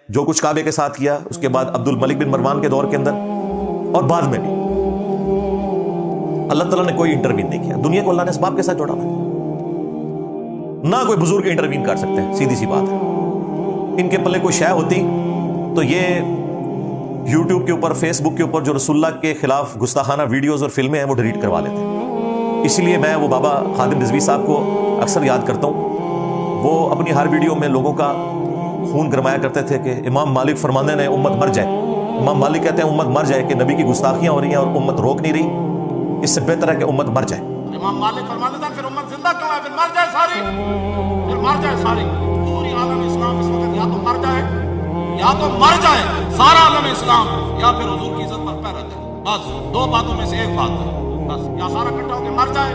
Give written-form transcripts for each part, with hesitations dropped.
جو کچھ کعبے کے ساتھ کیا، اس کے بعد عبد الملک بن مروان کے دور کے اندر اور بعد میں بھی اللہ تعالیٰ نے کوئی انٹروین نہیں کیا. دنیا کو اللہ نے اسباب کے ساتھ جوڑا ہے، نہ کوئی بزرگ انٹروین کر سکتے ہیں. سیدھی سی بات ہے. ان کے پلے کوئی شے ہوتی تو یہ یوٹیوب کے اوپر، فیس بک کے اوپر جو رسول اللہ کے خلاف گستاخانہ ویڈیوز اور فلمیں ہیں وہ ڈیلیٹ کروا لیتے ہیں. اسی لیے میں وہ بابا خادم رضوی صاحب کو اکثر یاد کرتا ہوں. وہ اپنی ہر ویڈیو میں لوگوں کا خون گرمایا کرتے تھے کہ امام مالک فرمانے نے امت مر جائے. امام مالک کہتے ہیں امت مر جائے کہ نبی کی گستاخیاں ہو رہی ہیں اور امت روک نہیں رہی، اس سے بہتر ہے کہ امت مر جائے. امام مالک فرماتے تھے پھر امت زندہ کیوں ہے، پھر مر جائے ساری، پھر مر جائے ساری. پوری عالم اسلام اس وقت یا تو مر جائے، یا تو مر جائے سارا عالم اسلام، یا پھر حضور کی عزت پر پہ رہ جائے. بس دو باتوں میں سے ایک بات ہے، بس یا سارا اکٹھا ہو کے مر جائے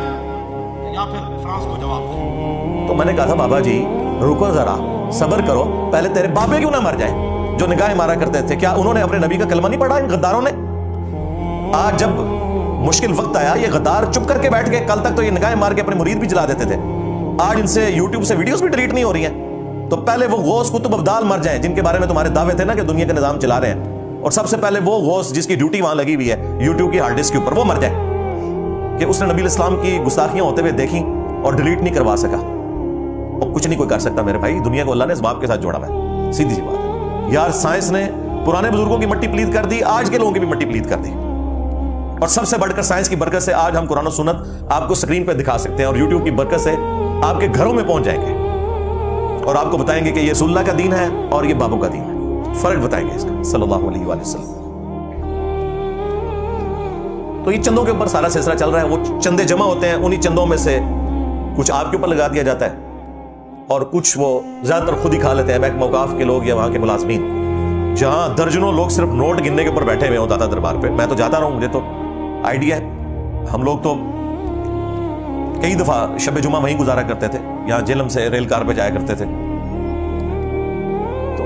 یا پھر فرانس کو جواب دے. تو میں نے کہا تھا بابا جی رکو ذرا، صبر کرو، پہلے تیرے بابے کیوں نہ مر جائیں جو نگاہیں مارا کرتے تھے؟ کیا انہوں نے اپنے نبی کا کلمہ نہیں پڑھا ان غداروں نے؟ آج جب مشکل وقت آیا یہ غدار چپ کر کے بیٹھ گئے. کل تک تو یہ نگاہیں مار کے اپنے مرید بھی جلا دیتے تھے، آج ان سے یوٹیوب سے ویڈیوز بھی ڈیلیٹ نہیں ہو رہی ہیں. تو پہلے وہ غوث قطب ابدال مر جائیں جن کے بارے میں تمہارے دعوے تھے نا کہ دنیا کا نظام چلا رہے ہیں، اور سب سے پہلے وہ غوث جس کی ڈیوٹی وہاں لگی ہوئی ہے یوٹیوب کی ہارڈ ڈسک کے اوپر، وہ مر جائے کہ اس نے نبی الاسلام کی گستاخیاں ہوتے ہوئے دیکھیں اور ڈیلیٹ نہیں کروا سکا. اور کچھ نہیں کوئی کر سکتا میرے بھائی، دنیا کو اللہ نے اسباب کے ساتھ جوڑا ہے. سیدھی سی بات ہے یار. سائنس نے پرانے بزرگوں کی مٹی پلید کر دی، آج کے لوگوں کی بھی مٹی پلید کر دی. اور سب سے بڑھ کر سائنس کی برکت سے آج ہم قرآن و سنت آپ کو اسکرین پہ دکھا سکتے ہیں، اور یوٹیوب کی برکت سے آپ کے گھروں میں پہنچ جائیں گے اور آپ کو بتائیں گے کہ یہ رسول اللہ کا دین ہے اور یہ بابوں کا دین ہے. فرق بتائیں گے اس کا صلی اللہ علیہ وآلہ وسلم. تو یہ چندوں کے اوپر سارا سلسلہ چل رہا ہے. وہ چندے جمع ہوتے ہیں، انہی چندوں میں سے کچھ آپ کے اوپر لگا دیا جاتا ہے اور کچھ وہ زیادہ تر خود ہی کھا لیتے ہیں، محکمہ اوقاف کے لوگ یا وہاں کے ملازمین، جہاں درجنوں لوگ صرف نوٹ گننے کے اوپر بیٹھے ہوئے ہوں داتا دربار پہ. میں تو جاتا رہا ہوں، مجھے تو آئیڈیا ہے. ہم لوگ تو کئی دفعہ شب جمعہ وہیں گزارا کرتے تھے، یہاں جہلم سے ریل کار پہ جایا کرتے تھے. تو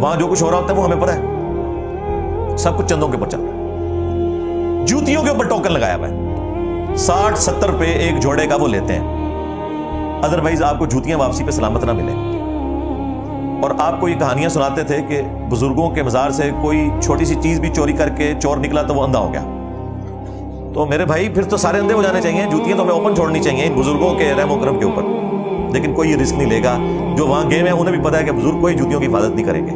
وہاں جو کچھ ہو رہا ہوتا ہے وہ ہمیں پتہ ہے، سب کچھ چندوں کے اوپر چل رہا ہے. جوتیوں کے اوپر ٹوکن لگایا ہوا ہے، 60-70 روپے ایک جوڑے کا وہ لیتے ہیں، ادروائز آپ کو جوتیاں واپسی پہ سلامت نہ ملے. اور آپ کو یہ کہانیاں سناتے تھے کہ بزرگوں کے مزار سے کوئی چھوٹی سی چیز بھی چوری کر کے چور نکلا تو وہ اندھا ہو گیا. تو میرے بھائی پھر تو سارے اندھے ہو جانے چاہیے. جوتیاں تو ہمیں اوپن چھوڑنی چاہیے ان بزرگوں کے رحم و کرم کے اوپر. لیکن کوئی یہ رسک نہیں لے گا. جو وہاں گئے ہیں انہیں بھی پتا ہے کہ بزرگ کوئی جوتیوں کی حفاظت نہیں کریں گے.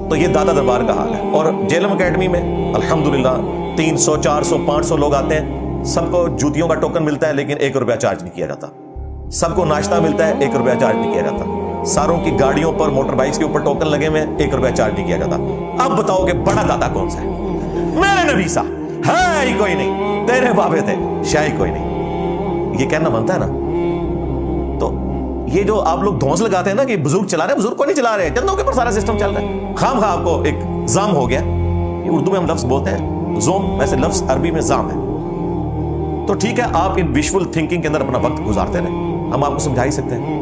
تو یہ داتا دربار کا حال ہے. اور جہلم اکیڈمی میں الحمدللہ 300 400 500 لوگ آتے ہیں، سب کو جوتیوں کا ٹوکن ملتا ہے لیکن 1 روپیہ چارج نہیں کیا جاتا. سب کو ناشتہ ملتا ہے، 1 روپیہ چارج نہیں کیا جاتا. ساروں کی گاڑیوں پر موٹر بائکس کے اوپر ٹوکن لگے ہوئے ہیں، 1 روپیہ چارج نہیں کیا جاتا. اب بتاؤ کہ بڑا داتا کون سا ہے؟ میرے نبی سا ہے ہی کوئی نہیں، تیرے بابے تھے شاہ ہی کوئی نہیں. یہ کہنا بنتا ہے نا. تو یہ جو آپ لوگ دھونس لگاتے ہیں نا کہ بزرگ چلا رہے ہیں، بزرگ کو نہیں چلا رہے، چندوں کے اوپر سارا سسٹم چل رہا ہے. خام خواہ آپ کو ایک زام ہو گیا. یہ اردو میں ہم لفظ بولتے ہیں زوم، ویسے لفظ عربی میں زام ہے. تو ٹھیک ہے، آپ ان ویژول تھنکنگ کے اندر اپنا وقت گزارتے رہیں، ہم آپ کو سمجھا ہی سکتے ہیں.